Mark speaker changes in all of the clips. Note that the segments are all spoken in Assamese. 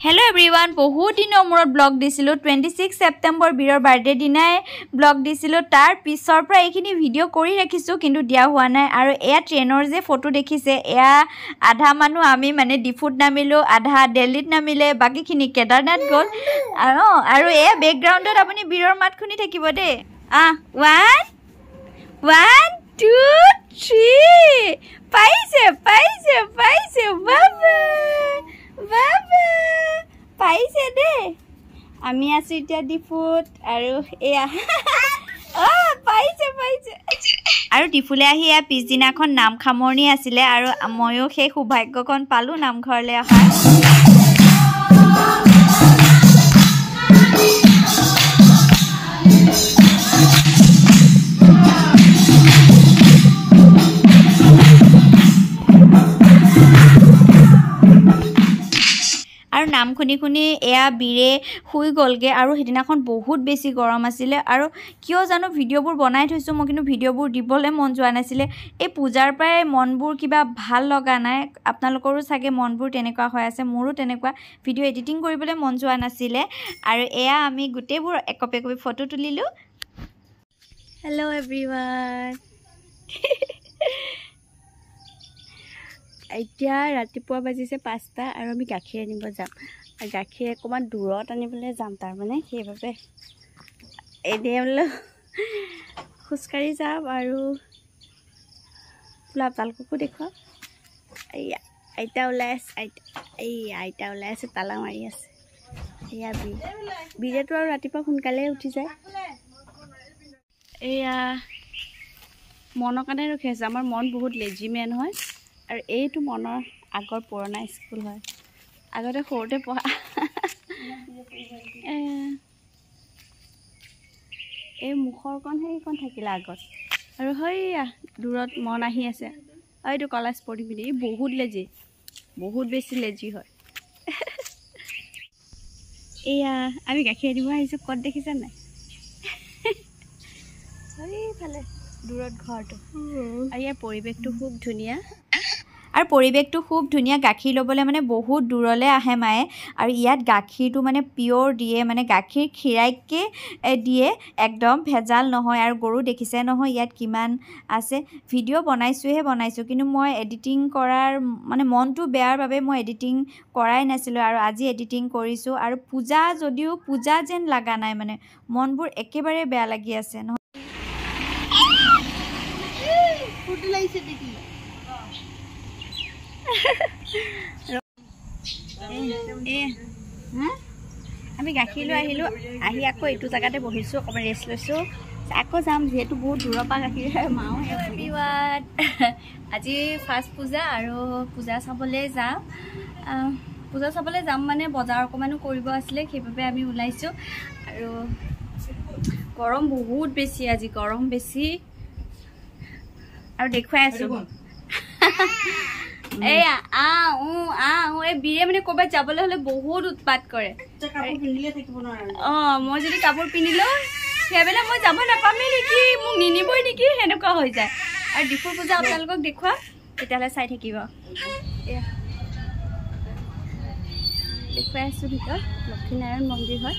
Speaker 1: Hello everyone, বহুত দিনৰ মূৰত ব্লগ দিছিলো 26 সেপ্টেম্বৰ বীৰৰ বাৰ্থডে দিনাই ব্লগ দিছিলো তাৰ পিছৰ পৰা এইখিনি ভিডিও কৰি ৰাখিছো কিন্তু দিয়া হোৱা নাই আৰু এয়া ট্ৰেইনৰ যে ফটো দেখিছে এয়া আধা মানুহ আমি মানে ডিফুট নামিলো আধা দিল্লীত নামিলে বাকিখিনি কেদাৰনাথ গল আৰু এয়া বেকগ্ৰাউণ্ডত আপুনি বীৰৰ মাত শুনি থাকিব দে 1 2 3 পাইছে বাবা বাবা পাইছে দে আমি আছো এতিয়া ডিফুট আৰু এয়া পাইছে আৰু ডিফুলে আহি এয়া পিছদিনাখন নাম খামৰণি আছিলে আৰু ময়ো সেই সৌভাগ্যখন পালো নামঘৰলৈ অহাৰ আৰু নাম শুনি এয়া বীৰে শুই গলগে আৰু হেদিনাখন বহুত বেছি গৰম আছিলে আৰু কিয় জানো ভিডিওবোৰ বনাই থৈছো মই কিন্তু ভিডিওবোৰ দিবলে মন যোৱা নাছিলে এই পূজাৰ পৰাই মনবোৰ কিবা ভাল লগা নাই আপোনালোকৰো চাগে মনবোৰ তেনেকুৱা হৈ আছে মোৰো তেনেকুৱা ভিডিও এডিটিং কৰিবলৈ মন যোৱা নাছিলে আৰু এয়া আমি গুটেবোৰ একপি ফটো তুলিলো হেল্ল এভৰিৱান এতিয়া ৰাতিপুৱা বাজিছে 5টা আৰু আমি গাখীৰ আনিব যাম আৰু গাখীৰ অকমান দূৰত আনিবলৈ যাম তাৰ মানে সেইভাবে এদিয়ালৈ খুচকাৰি যাম আৰু আপোনালোককো দেখুৱাম এয়া আইতা ওলাই আছে তালা মাৰি আছে এয়া বীৰেতো আৰু ৰাতিপুৱা সোনকালে উঠি যায় এয়া মনৰ কাৰণে ৰখি আছে আমাৰ মন বহুত লেজি মেন হয় আৰু এইটো মনৰ আগৰ পুৰণা স্কুল হয় আগতে সৰুতে পঢ়া এই মুখৰকণ সেইকণ থাকিলে আগত আৰু হইয়া দূৰত মন আহি আছে এইটো কলেজ পঢ়ি পিনি বহুত লেজি বহুত বেছি লেজি হয় এয়া আমি গাখীৰ আনিব আহিছোঁ ক'ত দেখিছা নাই এইফালে দূৰত ঘৰটো আৰু ইয়াৰ পৰিৱেশটো খুব ধুনীয়া আৰু পৰিৱেশটো খুব ধুনীয়া গাখীৰ ল'বলৈ মানে বহুত দূৰলৈ আহে মায়ে আৰু ইয়াত গাখীৰটো মানে পিয়ৰ দিয়ে মানে গাখীৰ খিৰাইকে দিয়ে একদম ভেজাল নহয় আৰু গৰু দেখিছে নহয় ইয়াত কিমান আছে ভিডিও বনাইছো কিন্তু মই এডিটিং কৰাৰ মানে মনটো বেয়াৰ বাবে মই এডিটিং কৰাই নাছিলো আৰু আজি এডিটিং কৰিছো আৰু পূজা যদিও পূজা যেন লাগা নাই মানে মনবোৰ একেবাৰে বেয়া লাগি আছে নহয় ফুটি লাগিছে দেখি আমি গাখীৰ লৈ আহিলোঁ আহি আকৌ এইটো জেগাতে বহিছোঁ অকণমান ৰেষ্ট লৈছোঁ আকৌ যাম যিহেতু বহুত দূৰৰ পৰা গাখীৰ মাও আজি ফাৰ্ষ্ট পূজা আৰু পূজা চাবলৈ যাম মানে বজাৰ অকণমানো কৰিব আছিলে সেইবাবে আমি ওলাইছোঁ আৰু গৰম বহুত বেছি আজি গৰম বেছি আৰু দেখুৱাই আছোঁ এয়া এই বীৰে মানে ক'ৰবাত যাবলৈ হ'লে বহুত উৎপাত কৰে মই যদি কাপোৰ পিন্ধিলো সেইবেলা মই যাব নাপামেই নেকি মোক নিনিবই নেকি সেনেকুৱা হৈ যায় আৰু ডিফুৰ পূজা আপোনালোকক দেখুৱাম তেতিয়াহ'লে চাই থাকিব দেখুৱাই আছোঁ ভিতৰত লক্ষ্মীনাৰায়ণ মন্দিৰ হয়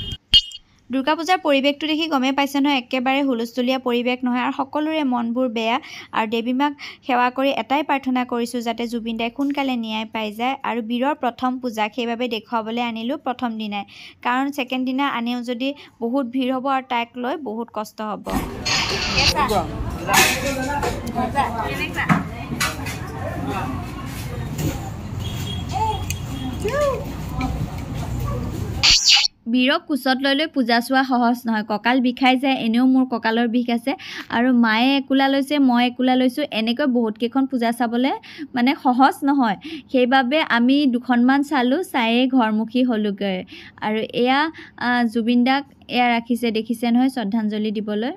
Speaker 1: দুৰ্গা পূজাৰ পৰিৱেশটো দেখি গমেই পাইছে নহয় একেবাৰে হুলস্থুলীয়া পৰিৱেশ নহয় আৰু সকলোৰে মনবোৰ বেয়া আৰু দেৱী মাক সেৱা কৰি এটাই প্ৰাৰ্থনা কৰিছোঁ যাতে জুবিন দাই সোনকালে ন্যায় পাই যায় আৰু বীৰৰ প্ৰথম পূজা সেইবাবে দেখুৱাবলৈ আনিলোঁ প্ৰথম দিনাই কাৰণ ছেকেণ্ড দিনা আনেও যদি বহুত ভিৰ হ'ব আৰু তাইক লৈ বহুত কষ্ট হ'ব বীৰক কোচত লৈ পূজা চোৱা সহজ নহয় কঁকাল বিষাই যায় এনেও মোৰ কঁকালৰ বিষ আছে আৰু মায়ে একোলা লৈছে মই একোলা লৈছোঁ এনেকৈ বহুতকেইখন পূজা চাবলৈ মানে সহজ নহয় সেইবাবে আমি দুখনমান চালোঁ চায়ে ঘৰমুখী হ'লোগৈ আৰু এয়া জুবিন দাক এয়া ৰাখিছে দেখিছে নহয় শ্ৰদ্ধাঞ্জলি দিবলৈ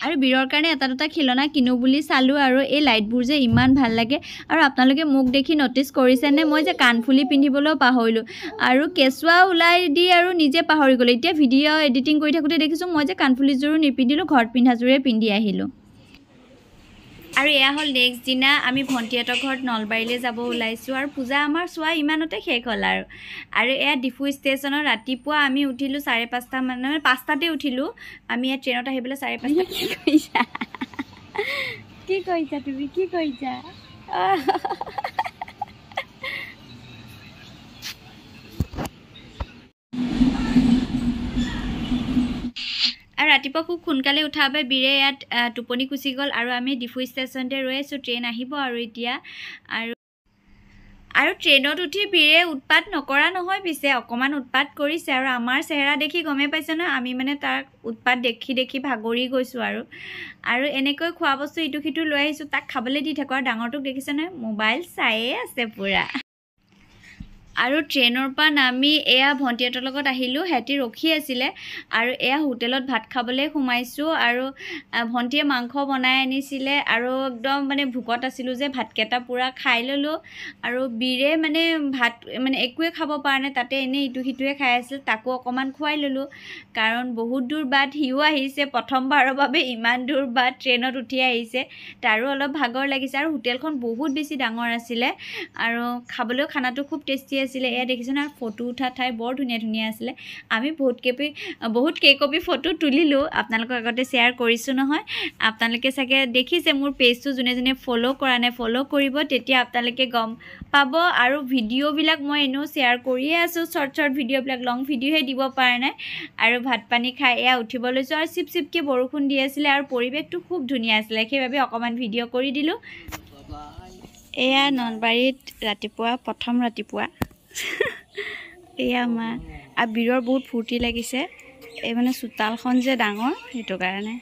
Speaker 1: আৰু আৰু বীৰৰ কাৰণে এটা দুটা খিলনা কিনো বুলি চালোঁ আৰু এই লাইটবোৰ যে ইমান ভাল লাগে আৰু আপোনালোকে মোক দেখি নটিচ কৰিছেনে মই যে কাণফুলি পিন্ধিবলৈও পাহৰিলোঁ আৰু কেঁচুৱা ওলাই দি আৰু নিজে পাহৰি গ'লোঁ এতিয়া ভিডিঅ' এডিটিং কৰি থাকোঁতে দেখিছোঁ মই যে কাণফুলিযোৰো নিপিন্ধিলোঁ ঘৰত পিন্ধাযোৰে পিন্ধি আহিলোঁ আৰু এয়া হ'ল নেক্সট দিনা আমি ভণ্টিহঁতৰ ঘৰত নলবাৰীলৈ যাব ওলাইছোঁ আৰু পূজা আমাৰ চোৱা ইমানতে শেষ হ'ল আৰু এয়া ডিফু ষ্টেচনত ৰাতিপুৱা আমি উঠিলোঁ 5:30 মানত 5টাতে উঠিলোঁ আমি ইয়াত ট্ৰেইনত আহিবলৈ 5:30 কি কৰিছা তুমি কি কৰিছা আৰু ৰাতিপুৱা খুব সোনকালে উঠাৰ বাবে বীৰে ইয়াত টোপনি গুচি গ'ল আৰু আমি ডিফু ষ্টেচনতে ৰৈ আছোঁ ট্ৰেইন আহিব আৰু এতিয়া আৰু ট্ৰেইনত উঠি বীৰে উৎপাত নকৰা নহয় পিছে অকণমান উৎপাত কৰিছে আৰু আমাৰ চেহেৰা দেখি গমেই পাইছে নহয় আমি মানে তাৰ উৎপাত দেখি ভাগৰি গৈছোঁ আৰু এনেকৈ খোৱা বস্তু ইটো সিটো লৈ আহিছোঁ তাক খাবলৈ দি থাকোঁ আৰু ডাঙৰটোক দেখিছে নহয় মোবাইল চায়ে আছে পূৰা আৰু ট্ৰেইনৰ পৰা নামি এয়া ভণ্টিহঁতৰ লগত আহিলোঁ সিহঁতি ৰখি আছিলে আৰু এয়া হোটেলত ভাত খাবলৈ সোমাইছোঁ আৰু ভণ্টিয়ে মাংস বনাই আনিছিলে আৰু একদম মানে ভোকত আছিলোঁ যে ভাতকেইটা পূৰা খাই ল'লোঁ আৰু বীৰে মানে ভাত মানে একোৱে খাব পৰা নাই তাতে এনেই ইটো সিটোৱে খাই আছিল তাকো অকণমান খুৱাই ল'লোঁ কাৰণ বহুত দূৰ বাট সিও আহিছে প্ৰথমবাৰৰ বাবে ইমান দূৰ বাট ট্ৰেইনত উঠি আহিছে তাৰো অলপ ভাগৰ লাগিছে আৰু হোটেলখন বহুত বেছি ডাঙৰ আছিলে আৰু খাবলৈও খানাটো খুব টেষ্টি আছিলে এয়া দেখিছোঁ না ফটো উঠা ঠাই বৰ ধুনীয়া ধুনীয়া আছিলে আমি বহুত কেইকপি ফটো তুলিলোঁ আপোনালোকৰ আগতে শ্বেয়াৰ কৰিছোঁ নহয় আপোনালোকে চাগে দেখিছে মোৰ পেজটো যোনে যোনে ফ'ল' কৰা নাই ফ'ল' কৰিব তেতিয়া আপোনালোকে গম পাব আৰু ভিডিঅ'বিলাক মই এনেও শ্বেয়াৰ কৰিয়ে আছোঁ শ্বৰ্ট ভিডিঅ'বিলাক লং ভিডিঅ'হে দিব পৰা নাই আৰু ভাত পানী খাই এয়া উঠিব লৈছোঁ আৰু চিপকৈ বৰষুণ দি আছিলে আৰু পৰিৱেশটো খুব ধুনীয়া আছিলে সেইবাবে অকণমান ভিডিঅ' কৰি দিলোঁ এয়া নলবাৰীত ৰাতিপুৱা প্ৰথম ৰাতিপুৱা এয়া আমাৰ আৰু বীৰৰ বহুত ফূৰ্তি লাগিছে এই মানে চোতালখন যে ডাঙৰ সেইটো কাৰণে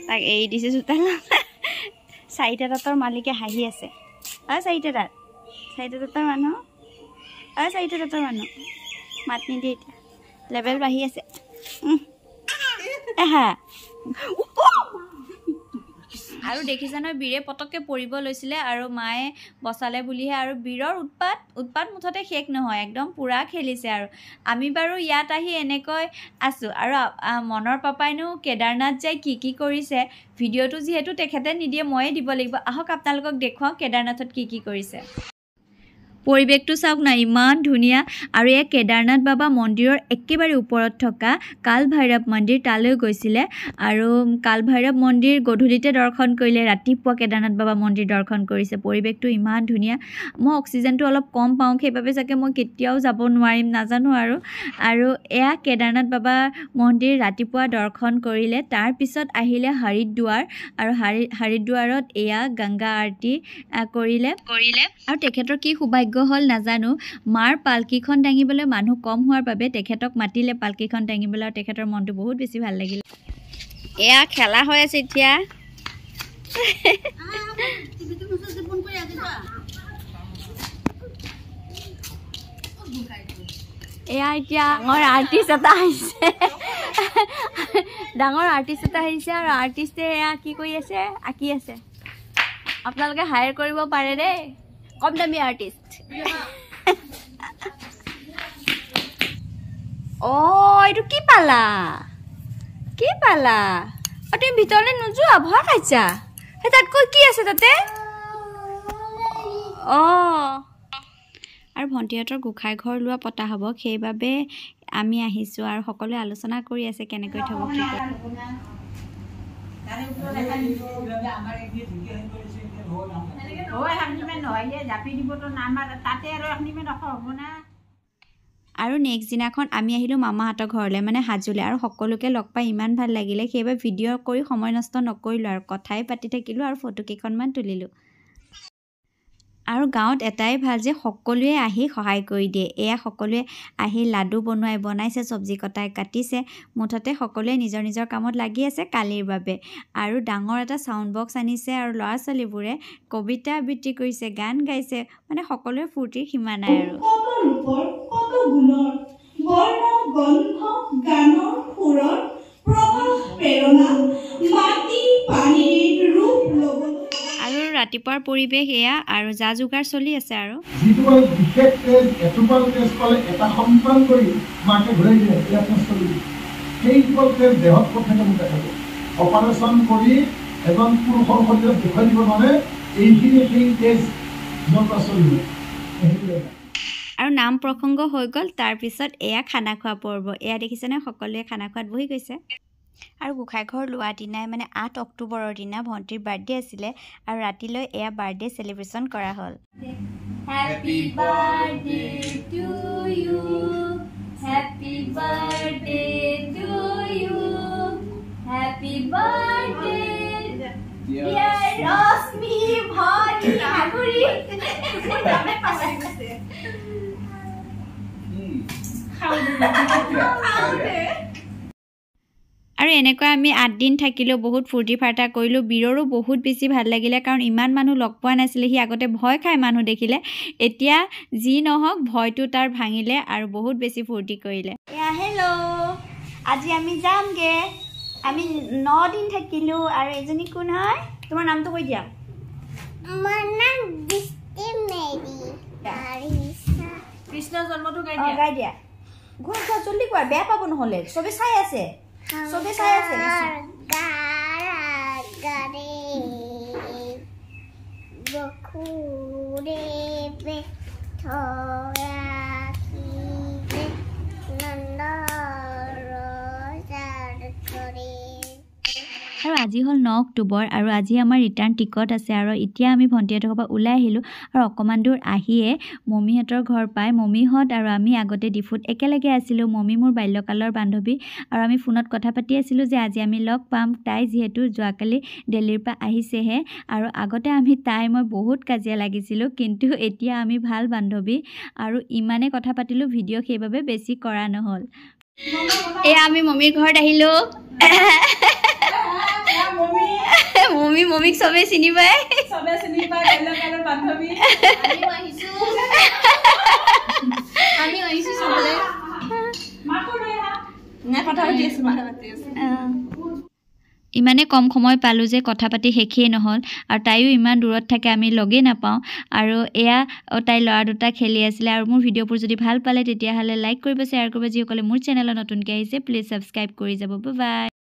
Speaker 1: তাক এৰি দিছে চোতাল 4টা দাঁতৰ মালিকে হাঁহি আছে 4টা দাঁতৰ মানুহ 4টা দাঁতৰ মানুহ মাত নিদিয়ে এতিয়া লেভেল বাঢ়ি আছে আৰু দেখিছে নহয় বীৰে পটককৈ পৰিব লৈছিলে আৰু মায়ে বচালে বুলিহে আৰু বীৰৰ উৎপাত মুঠতে শেষ নহয় একদম পূৰা খেলিছে আৰু আমি বাৰু ইয়াত আহি এনেকৈ আছোঁ আৰু মনৰ পাপাইনো কেদাৰনাথ যাই কি কৰিছে ভিডিঅ'টো যিহেতু তেখেতে নিদিয়ে ময়ে দিব লাগিব আহক আপোনালোকক দেখুৱাওঁ কেদাৰনাথত কি কৰিছে পৰিৱেশটো চাওক না ইমান ধুনীয়া আৰু এই কেদাৰনাথ বাবা মন্দিৰৰ একেবাৰে ওপৰত থকা কাল ভৈৰৱ মন্দিৰ তালৈ গৈছিলে আৰু কাল ভৈৰৱ মন্দিৰ গধূলিতে দৰ্শন কৰিলে ৰাতিপুৱা কেদাৰনাথ বাবা মন্দিৰ দৰ্শন কৰিছে পৰিৱেশটো ইমান ধুনীয়া মই অক্সিজেনটো অলপ কম পাওঁ সেইবাবে চাগে মই কেতিয়াও যাব নোৱাৰিম নাজানো আৰু এয়া কেদাৰনাথ বাবা মন্দিৰ ৰাতিপুৱা দৰ্শন কৰিলে তাৰপিছত আহিলে হৰিদ্বাৰ আৰু হৰিদ্বাৰত এয়া গংগা আৰতি কৰিলে আৰু তেখেতৰ কি সৌভাগ্য হল নাজানো মাৰ পালকিখন দাঙিবলৈ মানুহ কম হোৱাৰ বাবে তেখেতক মাতিলে পালকিখন দাঙিবলৈ আৰু তেখেতৰ মনটো বহুত বেছি ভাল লাগিল এয়া খেলা হৈ আছে এতিয়া এয়া এতিয়া ডাঙৰ আৰ্টিষ্ট এটা আহিছে আৰু আৰ্টিষ্টে এয়া কি কৰি আছে আঁকি আছে আপোনালোকে হায়াৰ কৰিব পাৰে দেই কম দামী আৰ্টিষ্ট এইটো কি পালা তুমি ভিতৰলৈ নোযোৱা ভয় খাইছা সেই তাতকৈ কি আছে তাতে আৰু ভণ্টিহঁতৰ গোঁসাই ঘৰ লোৱা পতা হ'ব সেইবাবে আমি আহিছোঁ আৰু সকলোৱে আলোচনা কৰি আছে কেনেকৈ থ'ব কি আৰু নেক্সট দিনাখন আমি আহিলোঁ মামাহঁতৰ ঘৰলৈ মানে হাজোলৈ আৰু সকলোকে লগ পাই ইমান ভাল লাগিলে সেইবাবে ভিডিঅ' কৰি সময় নষ্ট নকৰিলোঁ আৰু কথাই পাতি থাকিলোঁ আৰু ফটো কেইখনমান তুলিলোঁ আৰু গাঁৱত এটাই ভাল যে সকলোৱে আহি সহায় কৰি দিয়ে এয়া সকলোৱে আহি লাডু বনাইছে চব্জি কাটিছে মুঠতে সকলোৱে নিজৰ নিজৰ কামত লাগি আছে কালিৰ বাবে আৰু ডাঙৰ এটা সাউণ্ড বক্স আনিছে আৰু ল'ৰা ছোৱালীবোৰে কবিতা আবৃত্তি কৰিছে গান গাইছে মানে সকলোৰে ফূৰ্তিৰ সীমা নাই আৰু
Speaker 2: গানৰ সুৰৰ প্ৰভাৱ প্ৰেৰণা মাটি
Speaker 1: ৰাতিপুৱাৰ পৰিৱেশ এয়া আৰু যা যোগাৰ চলি আছে আৰু
Speaker 2: যিটো বিশেষ তেজ এটোপাল তেজ পালে এটা সন্তান কৰি মাকে ঘূৰাই দিয়ে ইয়াত নচলি সেই তেজ দেহত পঠাই মোক দেখাব অপাৰেশ্যন কৰি এজন পুৰুষৰ শৰীৰত দেখুৱাই দিব মানে এইখিনি সেই তেজ মোৰ পৰা চলিব
Speaker 1: আৰু নাম প্ৰসংগ হৈ গ'ল তাৰপিছত এয়া খানা খোৱা পৰ্ব এয়া দেখিছেনে সকলোৱে খানা খোৱাত বহি গৈছে আৰু গোসাঁইঘৰ লোৱা দিনাই মানে 8 অক্টোবৰৰ দিনা ভণ্টিৰ বাৰ্থডে আছিলে আৰু ৰাতিলৈ এয়া বাৰ্থডে সেলিব্ৰেশন কৰা হ'ল happy birthday to you happy birthday to you happy birthday dear Rashmi ভণ্টি ঠাকুৰী আৰু এনেকৈ আমি 8 দিন থাকিলেও বহুত ফূৰ্তি ফাৰ্তা কৰিলোঁ বীৰৰো বহুত বেছি ভাল লাগিলে কাৰণ ইমান মানুহ লগ পোৱা নাছিলে সি আগতে ভয় খায় মানুহ দেখিলে এতিয়া যি নহওক ভয়টো তাৰ ভাঙিলে আৰু বহুত বেছি ফূৰ্তি কৰিলে হেল্ল' আজি আমি যামগে আমি 9 দিন থাকিলোঁ আৰু এজনী কোন হয় তোমাৰ নামটো কৈ দিয়া
Speaker 3: মোৰ নাম দিষ্টি মেৰি আৰিছা
Speaker 1: কৃষ্ণ জন্মটো গাই দিয়া ঘৰ জলদি কোৱা বেয়া পাব নহ'লে চবে চাই আছে চবে চাই আছে
Speaker 3: গাৰে বখুৰে বে থৰাখিলে নন্দৰ যাৰ কৰে
Speaker 1: আৰু আজি হ'ল 9 অক্টোবৰ আৰু আজি আমাৰ ৰিটাৰ্ণ টিকট আছে আৰু এতিয়া আমি ভণ্টিহঁতৰ ঘৰৰ পৰা ওলাই আহিলোঁ আৰু অকণমান দূৰ আহিয়ে মমিহঁতৰ ঘৰ পাই মমিহঁত আৰু আমি আগতে ডিফুত একেলগে আছিলোঁ মমি মোৰ বাল্যকালৰ বান্ধৱী আৰু আমি ফোনত কথা পাতি আছিলোঁ যে আজি আমি লগ পাম তাই যিহেতু যোৱাকালি দিল্লীৰ পৰা আহিছেহে আৰু আগতে আমি মই বহুত কাজিয়া লাগিছিলোঁ কিন্তু এতিয়া আমি ভাল বান্ধৱী আৰু ইমানে কথা পাতিলোঁ ভিডিঅ' সেইবাবে বেছি কৰা নহ'ল এয়া আমি মমিৰ ঘৰত আহিলোঁ মমিক সবে চিনি পায় বেলেগ বান্ধৱী আমি আহিছো সবলে ইমানে কম সময় পালোঁ যে কথা পাতি শেষেই নহ'ল আৰু তাইও ইমান দূৰত থাকে আমি লগেই নাপাওঁ আৰু এয়া তাই ল'ৰা দুটা খেলি আছিলে আৰু মোৰ ভিডিঅ'বোৰ যদি ভাল পালে তেতিয়াহ'লে লাইক কৰিব শ্বেয়াৰ কৰিব যিসকলে মোৰ চেনেলত নতুনকৈ আহিছে প্লিজ ছাবস্ক্ৰাইব কৰি যাব বাই বাই